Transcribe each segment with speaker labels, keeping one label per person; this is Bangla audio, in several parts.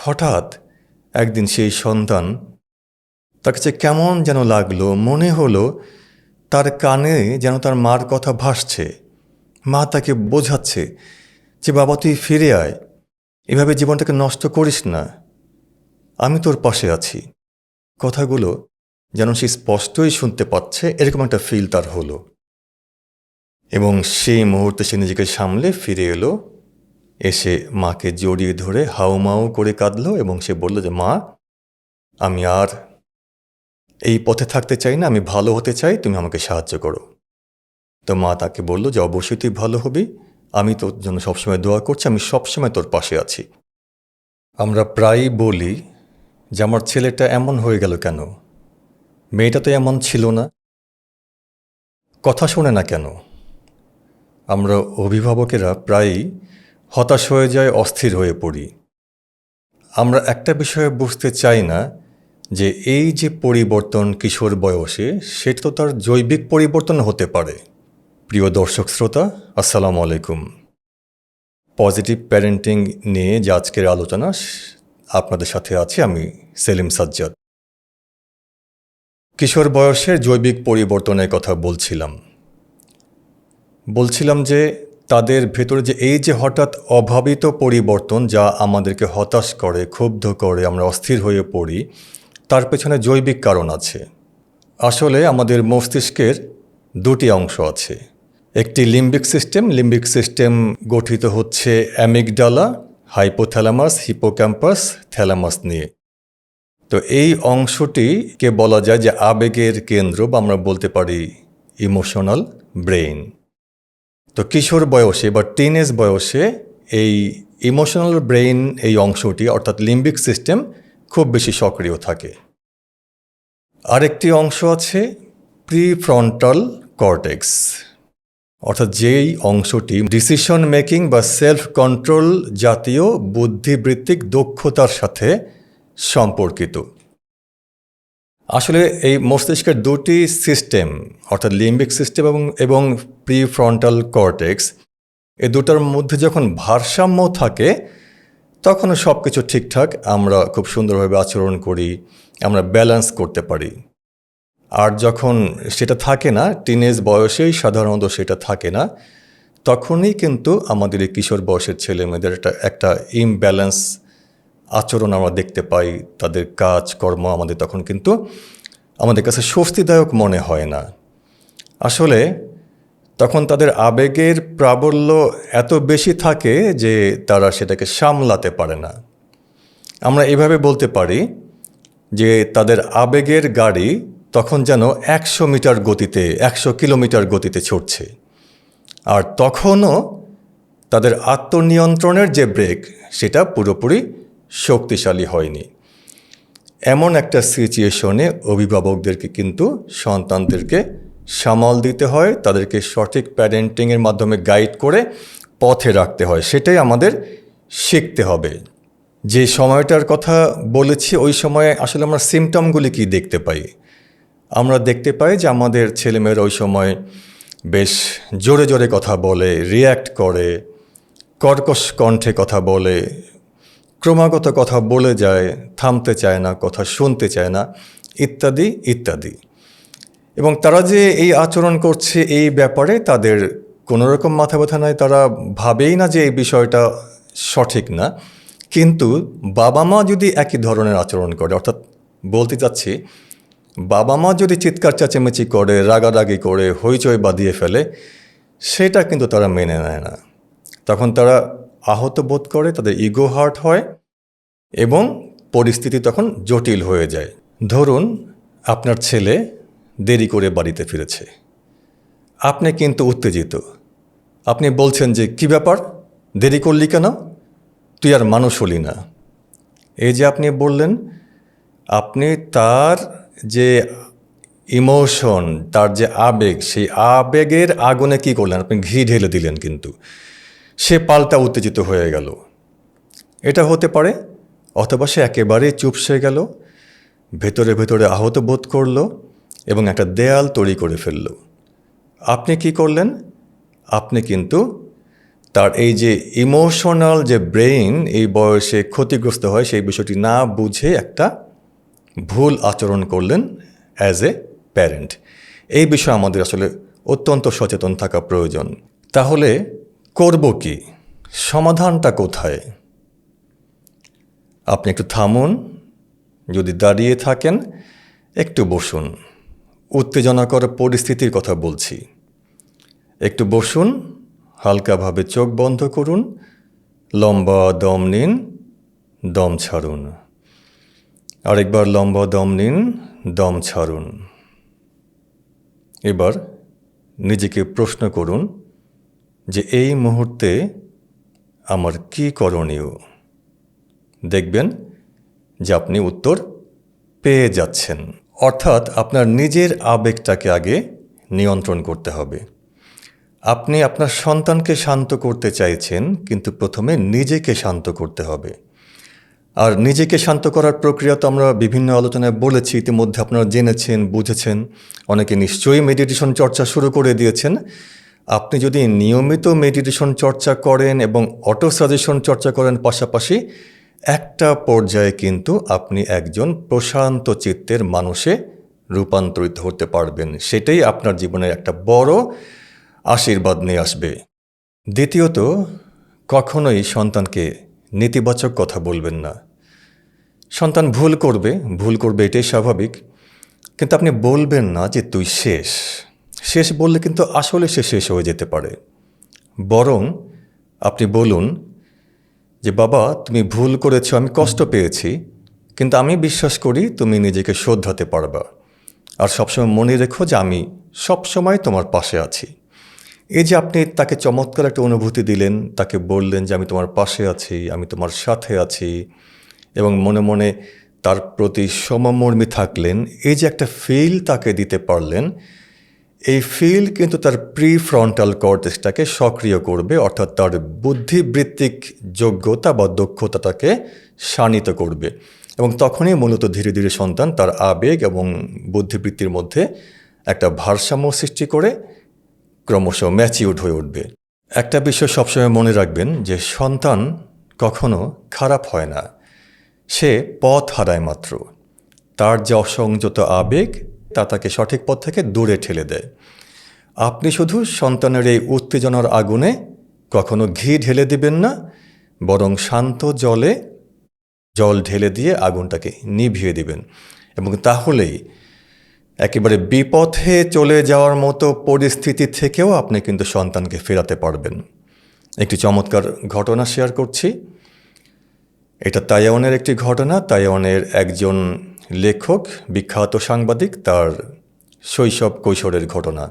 Speaker 1: হঠাৎ একদিন সেই সন্তান তার কাছে কেমন যেন লাগলো, মনে হলো তার কানে যেন তার মার কথা ভাসছে। মা তাকে বোঝাচ্ছে যে বাবা তুই ফিরে আয়, এভাবে জীবনটাকে নষ্ট করিস না, আমি তোর পাশে আছি। কথাগুলো যেন সে স্পষ্টই শুনতে পাচ্ছে, এরকম একটা ফিল তার হলো। এবং সেই মুহূর্তে সে নিজেকে সামলে ফিরে এলো, এসে মাকে জড়িয়ে ধরে হাউমাউ করে কাঁদলো এবং সে বলল যে মা, আমি আর এই পথে থাকতে চাই না, আমি ভালো হতে চাই, তুমি আমাকে সাহায্য করো। তো মা তাকে বলল যে অবশ্যই তুই ভালো হবি, আমি তোর জন্য সবসময় দোয়া করছি, আমি সবসময় তোর পাশে আছি। আমরা প্রায়ই বলি যে আমার ছেলেটা এমন হয়ে গেল কেন, মেয়েটা তো এমন ছিল না, কথা শোনে না কেন। আমরা অভিভাবকেরা প্রায়ই হতাশ হয়ে যায়, অস্থির হয়ে পড়ি। আমরা একটা বিষয়ে বুঝতে চাই না যে এই যে পরিবর্তন কিশোর বয়সে, সেটা তো তার জৈবিক পরিবর্তন হতে পারে। প্রিয় দর্শক শ্রোতা, আসসালামু আলাইকুম। পজিটিভ প্যারেন্টিং নিয়ে যে আজকের আলোচনা, আপনাদের সাথে আছি আমি সেলিম সাজ্জাদ। কিশোর বয়সের জৈবিক পরিবর্তনের কথা বলছিলাম যে তাদের ভেতরে যে এই যে হঠাৎ অভাবিত পরিবর্তন, যা আমাদেরকে হতাশ করে, ক্ষুব্ধ করে, আমরা অস্থির হয়ে পড়ি, তার পেছনে জৈবিক কারণ আছে। আসলে আমাদের মস্তিষ্কের দুটি অংশ আছে। একটি লিম্বিক সিস্টেম গঠিত হচ্ছে অ্যামিগডালা, হাইপোথ্যালামাস, হিপোক্যাম্পাস, থ্যালামাস নিয়ে। তো এই অংশটিকে বলা যায় যে আবেগের কেন্দ্র, বা আমরা বলতে পারি ইমোশনাল ব্রেইন। তো কিশোর বয়সে বা টিনেজ বয়সে এই ইমোশনাল ব্রেইন, এই অংশটি অর্থাৎ লিম্বিক সিস্টেম খুব বেশি সক্রিয় থাকে। আরেকটি অংশ আছে প্রিফ্রন্টাল কর্টেক্স, অর্থাৎ যেই অংশটি ডিসিশন মেকিং বা সেলফ কন্ট্রোল জাতীয় বুদ্ধিবৃত্তিক দক্ষতার সাথে সম্পর্কিত। আসলে এই মস্তিষ্কের দুটি সিস্টেম, অর্থাৎ লিম্বিক সিস্টেম এবং প্রিফ্রন্টাল কর্টেক্স, এই দুটার মধ্যে যখন ভারসাম্য থাকে, তখন সব কিছু ঠিকঠাক, আমরা খুব সুন্দরভাবে আচরণ করি, আমরা ব্যালেন্স করতে পারি। আর যখন সেটা থাকে না, টিনেজ বয়সেই সাধারণত সেটা থাকে না, তখনই কিন্তু আমাদের এই কিশোর বয়সের ছেলেমেয়েদের একটা ইমব্যালেন্স আচরণ আমরা দেখতে পাই। তাদের কাজকর্ম আমাদের তখন কিন্তু আমাদের কাছে স্বস্তিদায়ক মনে হয় না। আসলে তখন তাদের আবেগের প্রাবল্য এত বেশি থাকে যে তারা সেটাকে সামলাতে পারে না। আমরা এভাবে বলতে পারি যে তাদের আবেগের গাড়ি তখন যেন 100 মিটার গতিতে, 100 কিলোমিটার গতিতে ছুটছে। আর তখনও তাদের আত্মনিয়ন্ত্রণের যে ব্রেক, সেটা পুরোপুরি শক্তিশালী হয়নি। এমন একটা সিচুয়েশনে অভিভাবকদেরকে কিন্তু সন্তানদেরকে সামাল দিতে হয়, তাদেরকে সঠিক প্যারেন্টিংয়ের মাধ্যমে গাইড করে পথে রাখতে হয়। সেটাই আমাদের শিখতে হবে। যে সময়টার কথা বলেছি, ওই সময়ে আসলে আমরা সিমটমগুলি কি দেখতে পাই? আমরা দেখতে পাই যে আমাদের ছেলেমেয়েরা ওই সময় বেশ জোরে জোরে কথা বলে, রিয়্যাক্ট করে, কর্কশ কণ্ঠে কথা বলে, ক্রমাগত কথা বলে যায়, থামতে চায় না, কথা শুনতে চায় না, ইত্যাদি ইত্যাদি। এবং তারা যে এই আচরণ করছে, এই ব্যাপারে তাদের কোনো রকম মাথা ব্যথা নাই, তারা ভাবেই না যে এই বিষয়টা সঠিক না। কিন্তু বাবা মা যদি একই ধরনের আচরণ করে, অর্থাৎ বলতে চাচ্ছি, বাবা মা যদি চিৎকার চেঁচামেচি করে, রাগারাগি করে, হইচই বাঁধিয়ে ফেলে, সেটা কিন্তু তারা মেনে নেয় না। তখন তারা আহত বোধ করে, তাদের ইগো হার্ট হয় এবং পরিস্থিতি তখন জটিল হয়ে যায়। ধরুন আপনার ছেলে দেরি করে বাড়িতে ফিরেছে, আপনি কিন্তু উত্তেজিত। আপনি বলছেন যে কী ব্যাপার, দেরি করলি কেন, তুই আর মানুষ হলি না। এই যে আপনি বললেন, আপনি তার যে ইমোশন, তার যে আবেগ, সেই আবেগের আগুনে কী করলেন, আপনি ঘি ঢেলে দিলেন, কিন্তু সে পাল্টা উত্তেজিত হয়ে গেল। এটা হতে পারে। অথবা সে একেবারেই চুপসে গেল, ভেতরে ভেতরে আহত বোধ করল এবং একটা দেয়াল তৈরি করে ফেলল। আপনি কি করলেন? আপনি কিন্তু তার এই যে ইমোশনাল যে ব্রেইন এই বয়সে ক্ষতিগ্রস্ত হয় সেই বিষয়টি না বুঝে একটা ভুল আচরণ করলেন অ্যাজ এ প্যারেন্ট। এই বিষয়ে আমাদের আসলে অত্যন্ত সচেতন থাকা প্রয়োজন। তাহলে করব কি? সমাধানটা কোথায়? আপনি একটু থামুন, যদি দাঁড়িয়ে থাকেন একটু বসুন। উত্তেজনাকর পরিস্থিতির কথা বলছি। একটু বসুন, হালকাভাবে চোখ বন্ধ করুন, লম্বা দম নিন, দম ছাড়ুন। আরেকবার লম্বা দম নিন, দম ছাড়ুন। এবার নিজেকে প্রশ্ন করুন যে এই মুহূর্তে আমার কি করণীয়? দেখবেন যে আপনি উত্তর পেয়ে যাচ্ছেন। অর্থাৎ আপনার নিজের আবেগটাকে আগে নিয়ন্ত্রণ করতে হবে। আপনি আপনার সন্তানকে শান্ত করতে চাইছেন, কিন্তু প্রথমে নিজেকে শান্ত করতে হবে। আর নিজেকে শান্ত করার প্রক্রিয়া তো আমরা বিভিন্ন আলোচনায় বলেছি, ইতিমধ্যে আপনারা জেনেছেন, বুঝেছেন। অনেকে নিশ্চয়ই মেডিটেশন চর্চা শুরু করে দিয়েছেন। আপনি যদি নিয়মিত মেডিটেশন চর্চা করেন এবং অটো সাজেশন চর্চা করেন পাশাপাশি, একটা পর্যায়ে কিন্তু আপনি একজন প্রশান্ত চিত্তের মানুষে রূপান্তরিত হতে পারবেন। সেটাই আপনার জীবনের একটা বড় আশীর্বাদ নিয়ে আসবে। দ্বিতীয়ত, কখনোই সন্তানকে নেতিবাচক কথা বলবেন না। সন্তান ভুল করবে এটাই স্বাভাবিক, কিন্তু আপনি বলবেন না যে তুই শেষ। শেষ বললে কিন্তু আসলে সে শেষ হয়ে যেতে পারে। বরং আপনি বলুন যে বাবা, তুমি ভুল করেছো, আমি কষ্ট পেয়েছি, কিন্তু আমি বিশ্বাস করি তুমি নিজেকে শোধরাতে পারবা। আর সবসময় মনে রেখো যে আমি সবসময় তোমার পাশে আছি। এই যে আপনি তাকে চমৎকার একটা অনুভূতি দিলেন, তাকে বললেন যে আমি তোমার পাশে আছি, আমি তোমার সাথে আছি, এবং মনে মনে তার প্রতি সমমর্মী থাকলেন, এই যে একটা ফিল তাকে দিতে পারলেন, এই ফিল কিন্তু তার প্রিফ্রন্টাল কর্টেক্সটাকে সক্রিয় করবে, অর্থাৎ তার বুদ্ধিবৃত্তিক যোগ্যতা বা দক্ষতাটাকে শানিত করবে। এবং তখনই মূলত ধীরে ধীরে সন্তান তার আবেগ এবং বুদ্ধিবৃত্তির মধ্যে একটা ভারসাম্য সৃষ্টি করে ক্রমশ ম্যাচিউরড হয়ে উঠবে। একটা বিষয় সবসময় মনে রাখবেন যে সন্তান কখনো খারাপ হয় না, সে পথ হারায় মাত্র। তার যে অসংযত আবেগ তা তাকে সঠিক পথ থেকে দূরে ঠেলে দেয়। আপনি শুধু সন্তানের এই উত্তেজনার আগুনে কখনো ঘি ঢেলে দিবেন না, বরং শান্ত জল ঢেলে দিয়ে আগুনটাকে নিভিয়ে দিবেন। এবং তাহলেই একেবারে বিপথে চলে যাওয়ার মতো পরিস্থিতি থেকেও আপনি কিন্তু সন্তানকে ফেরাতে পারবেন। একটি চমৎকার ঘটনা শেয়ার করছি। এটা তাইওয়ানের একটি ঘটনা। তাইওয়ানের একজন লেখক, বিখ্যাত সাংবাদিক, তার শৈশব কৈশোরের ঘটনা।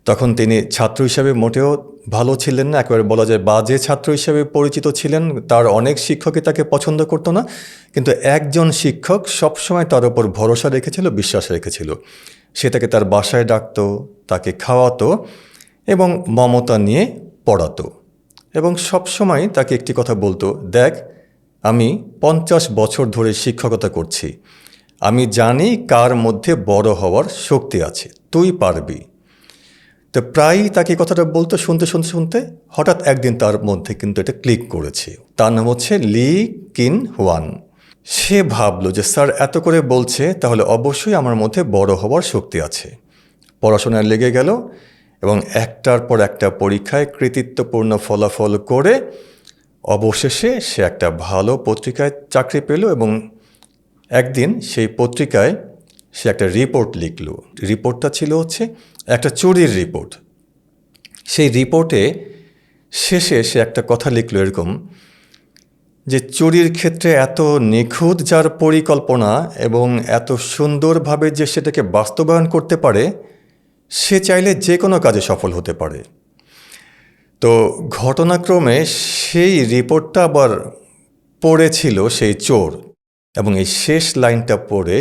Speaker 1: তখন তিনি ছাত্র হিসাবে মোটেও ভালো ছিলেন না, একেবারে বলা যায় বাজে ছাত্র হিসাবে পরিচিত ছিলেন। তার অনেক শিক্ষকই তাকে পছন্দ করতো না, কিন্তু একজন শিক্ষক সবসময় তার উপর ভরসা রেখেছিল, বিশ্বাস রেখেছিল। সে তাকে তার বাসায় ডাকতো, তাকে খাওয়াতো এবং মমতা নিয়ে পড়াতো। এবং সবসময় তাকে একটি কথা বলতো, দেখ, আমি 50 বছর ধরে শিক্ষকতা করছি, আমি জানি কার মধ্যে বড় হওয়ার শক্তি আছে, তুই পারবি। তো প্রায়ই তাকে কথাটা বলতো, শুনতে হঠাৎ একদিন তার মধ্যে কিন্তু এটা ক্লিক করেছে। তার নাম হচ্ছে লি কিন হুয়ান। সে ভাবলো যে স্যার এত করে বলছে, তাহলে অবশ্যই আমার মধ্যে বড় হওয়ার শক্তি আছে। পড়াশোনায় লেগে গেল এবং একটার পর একটা পরীক্ষায় কৃতিত্বপূর্ণ ফলাফল করে অবশেষে সে একটা ভালো পত্রিকায় চাকরি পেল। এবং একদিন সেই পত্রিকায় সে একটা রিপোর্ট লিখল। রিপোর্টটা ছিল হচ্ছে একটা চুরির রিপোর্ট। সেই রিপোর্টে শেষে সে একটা কথা লিখল এরকম, যে চুরির ক্ষেত্রে এত নিখুঁত যার পরিকল্পনা এবং এত সুন্দরভাবে যে সেটাকে বাস্তবায়ন করতে পারে, সে চাইলে যে কোনো কাজে সফল হতে পারে। তো ঘটনাক্রমে সেই রিপোর্টটা আবার পড়েছিল সেই চোর, এবং এই শেষ লাইনটা পড়ে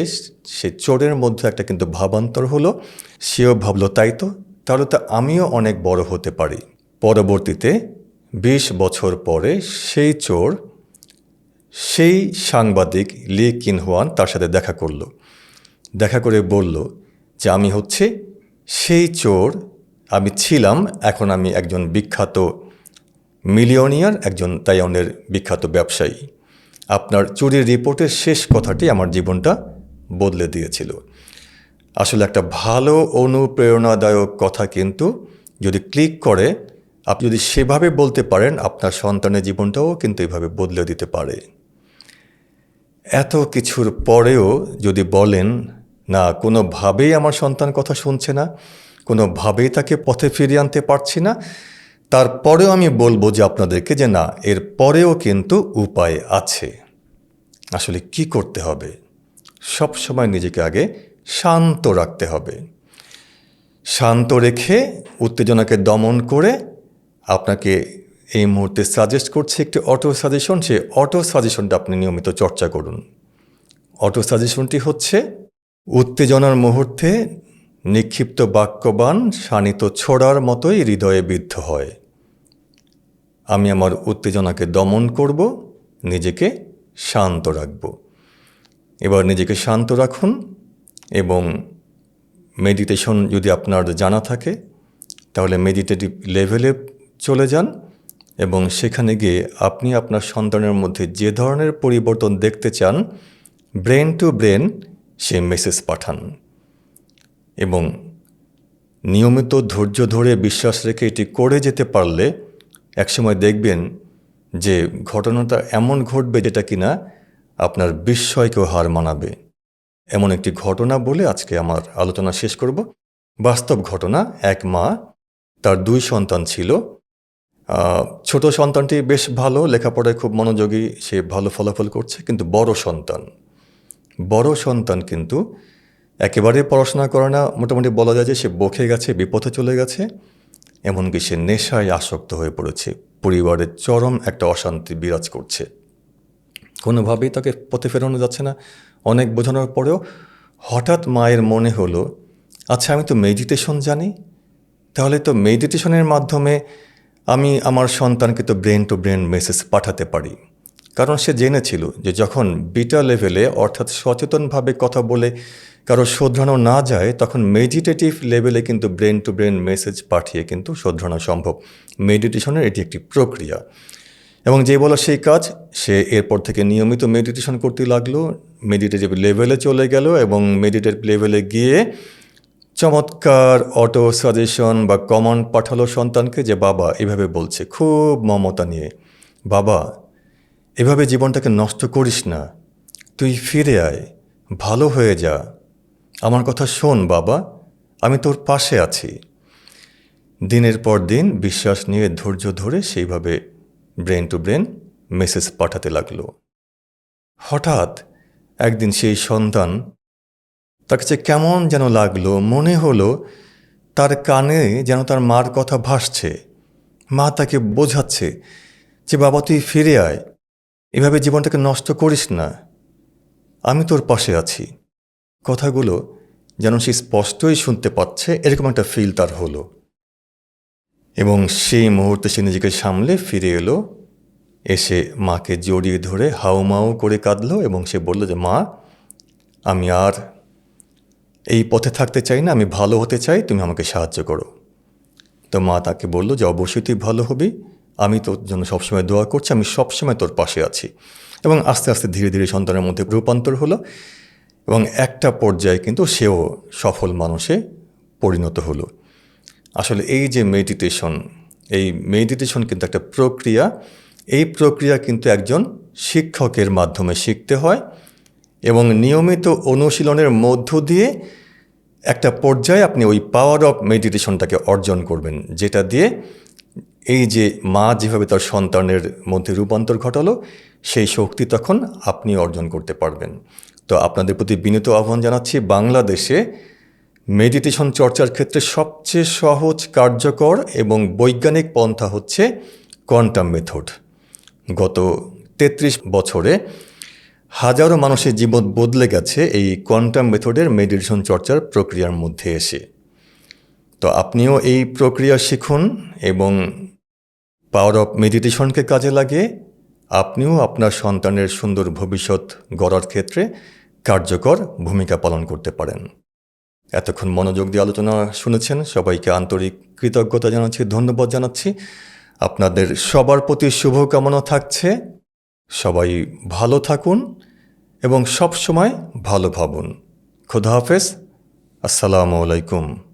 Speaker 1: সে চোরের মধ্যে একটা কিন্তু ভাবান্তর হলো। সেও ভাবলো তাই তো, তাহলে তো আমিও অনেক বড় হতে পারি। পরবর্তীতে 20 বছর পরে সেই চোর সেই সাংবাদিক লি কিন হুয়ান তার সাথে দেখা করল। দেখা করে বলল যে আমি সেই চোর, আমি ছিলাম, এখন আমি একজন বিখ্যাত মিলিয়নিয়ার, একজন তাইওয়ানের বিখ্যাত ব্যবসায়ী। আপনার চুরির রিপোর্টের শেষ কথাটি আমার জীবনটা বদলে দিয়েছিল। আসলে একটা ভালো অনুপ্রেরণাদায়ক কথা কিন্তু যদি ক্লিক করে, আপনি যদি সেভাবে বলতে পারেন, আপনার সন্তানের জীবনটাও কিন্তু এভাবে বদলে দিতে পারে। এত কিছুর পরেও যদি বলেন না, কোনোভাবেই আমার সন্তান কথা শুনছে না, কোনোভাবেই তাকে পথে ফিরিয়ে আনতে পারছি না, তারপরেও আমি বলবো যে আপনাদেরকে যে না, এর পরেও কিন্তু উপায় আছে। আসলে কি করতে হবে? সব সময় নিজেকে আগে শান্ত রাখতে হবে। শান্ত রেখে উত্তেজনাকে দমন করে আপনাকে এই মুহূর্তে সাজেস্ট করছে একটি অটো সাজেশন। সে অটো সাজেশনটা আপনি নিয়মিত চর্চা করুন। অটো সাজেশনটি হচ্ছে, উত্তেজনার মুহূর্তে নিক্ষিপ্ত বাক্যবাণ শানিত ছোড়ার মতোই হৃদয়ে বিদ্ধ হয়। আমি আমার উত্তেজনাকে দমন করব, নিজেকে শান্ত রাখব। এবার নিজেকে শান্ত রাখুন এবং মেডিটেশন যদি আপনার জানা থাকে তাহলে মেডিটেটিভ লেভেলে চলে যান এবং সেখানে গিয়ে আপনি আপনার সন্তানের মধ্যে যে ধরনের পরিবর্তন দেখতে চান, ব্রেন টু ব্রেন সে মেসেজ পাঠান এবং নিয়মিত ধৈর্য ধরে বিশ্বাস রেখে এটি করে যেতে পারলে একসময় দেখবেন যে ঘটনাটা এমন ঘটবে যেটা কিনা আপনার বিস্ময়কেও হার মানাবে। এমন একটি ঘটনা বলে আজকে আমার আলোচনা শেষ করব। বাস্তব ঘটনা। এক মা, তার 2 সন্তান ছিল। ছোট সন্তানটি বেশ ভালো, লেখাপড়ায় খুব মনোযোগী, সে ভালো ফলাফল করছে, কিন্তু বড় সন্তান কিন্তু একেবারে পড়াশোনা করে না, মোটামুটি বলা যায় যে সে বকে গেছে, বিপথে চলে গেছে, এমনকি সে নেশায় আসক্ত হয়ে পড়েছে। পরিবারের চরম একটা অশান্তি বিরাজ করছে, কোনোভাবেই তাকে পথে ফেরানো যাচ্ছে না। অনেক বোঝানোর পরেও হঠাৎ মায়ের মনে হলো, আচ্ছা আমি তো মেডিটেশন জানি, তাহলে তো মেডিটেশনের মাধ্যমে আমি আমার সন্তানকে তো ব্রেন টু ব্রেন মেসেজ পাঠাতে পারি। কারণ সে জেনেছিল যে যখন বিটা লেভেলে অর্থাৎ সচেতনভাবে কথা বলে কারো শোধরানো না যায়, তখন মেডিটেটিভ লেভেলে কিন্তু ব্রেন টু ব্রেন মেসেজ পাঠিয়ে কিন্তু শোধরানো সম্ভব। মেডিটেশনের এটি একটি প্রক্রিয়া এবং যে বলা সেই কাজ। সে এরপর থেকে নিয়মিত মেডিটেশন করতে লাগলো, মেডিটেটিভ লেভেলে চলে গেল এবং মেডিটেটিভ লেভেলে গিয়ে চমৎকার অটো সাজেশন বা কমান্ড পাঠালো সন্তানকে যে বাবা এভাবে বলছে খুব মমতা নিয়ে, বাবা এভাবে জীবনটাকে নষ্ট করিস না, তুই ফিরে আয়, ভালো হয়ে যা, আমার কথা শোন বাবা, আমি তোর পাশে আছি। দিনের পর দিন বিশ্বাস নিয়ে ধৈর্য ধরে সেইভাবে ব্রেন টু ব্রেন মেসেজ পাঠাতে লাগলো। হঠাৎ একদিন সেই সন্তান, তার কাছে কেমন যেন লাগলো, মনে হলো তার কানে যেন তার মার কথা ভাসছে। মা তাকে বোঝাচ্ছে যে বাবা তুই ফিরে আয়, এভাবে জীবনটাকে নষ্ট করিস না, আমি তোর পাশে আছি। কথাগুলো যেন সে স্পষ্টই শুনতে পাচ্ছে, এরকম একটা ফিল তার হলো এবং সেই মুহূর্তে সে নিজেকে সামলে ফিরে এলো, এসে মাকে জড়িয়ে ধরে হাউমাউ করে কাঁদলো এবং সে বলল যে মা, আমি আর এই পথে থাকতে চাই না, আমি ভালো হতে চাই, তুমি আমাকে সাহায্য করো। তো মা তাকে বলল যে অবশ্যই তুই ভালো হবি, আমি তোর জন্য সবসময় দোয়া করছি, আমি সবসময় তোর পাশে আছি। এবং আস্তে আস্তে ধীরে ধীরে সন্তানের মধ্যে রূপান্তর হলো এবং একটা পর্যায়ে কিন্তু সেও সফল মানুষে পরিণত হলো। আসলে এই যে মেডিটেশন কিন্তু একটা প্রক্রিয়া। এই প্রক্রিয়া কিন্তু একজন শিক্ষকের মাধ্যমে শিখতে হয় এবং নিয়মিত অনুশীলনের মধ্য দিয়ে একটা পর্যায়ে আপনি ওই পাওয়ার অফ মেডিটেশনটাকে অর্জন করবেন, যেটা দিয়ে এই যে মা যেভাবে তার সন্তানের মধ্যে রূপান্তর ঘটালো, সেই শক্তি তখন আপনি অর্জন করতে পারবেন। তো আপনাদের প্রতি বিনীত আহ্বান জানাচ্ছি, বাংলাদেশে মেডিটেশন চর্চার ক্ষেত্রে সবচেয়ে সহজ, কার্যকর এবং বৈজ্ঞানিক পন্থা হচ্ছে কোয়ান্টাম মেথড। গত 33 বছরে হাজারো মানুষের জীবন বদলে গেছে এই কোয়ান্টাম মেথডের মেডিটেশন চর্চার প্রক্রিয়ার মধ্যে এসে। তো আপনিও এই প্রক্রিয়া শিখুন এবং পাওয়ার অফ মেডিটেশনকে কাজে লাগিয়ে আপনিও আপনার সন্তানের সুন্দর ভবিষ্যৎ গড়ার ক্ষেত্রে কার্যকর ভূমিকা পালন করতে পারেন। এতক্ষণ মনোযোগ দিয়ে আলোচনা শুনেছেন, সবাইকে আন্তরিক কৃতজ্ঞতা জানাচ্ছি, ধন্যবাদ জানাচ্ছি। আপনাদের সবার প্রতি শুভকামনা থাকছে। সবাই ভালো থাকুন এবং সব সময় ভালো ভাবুন। খোদা হাফেজ। আসসালামু আলাইকুম।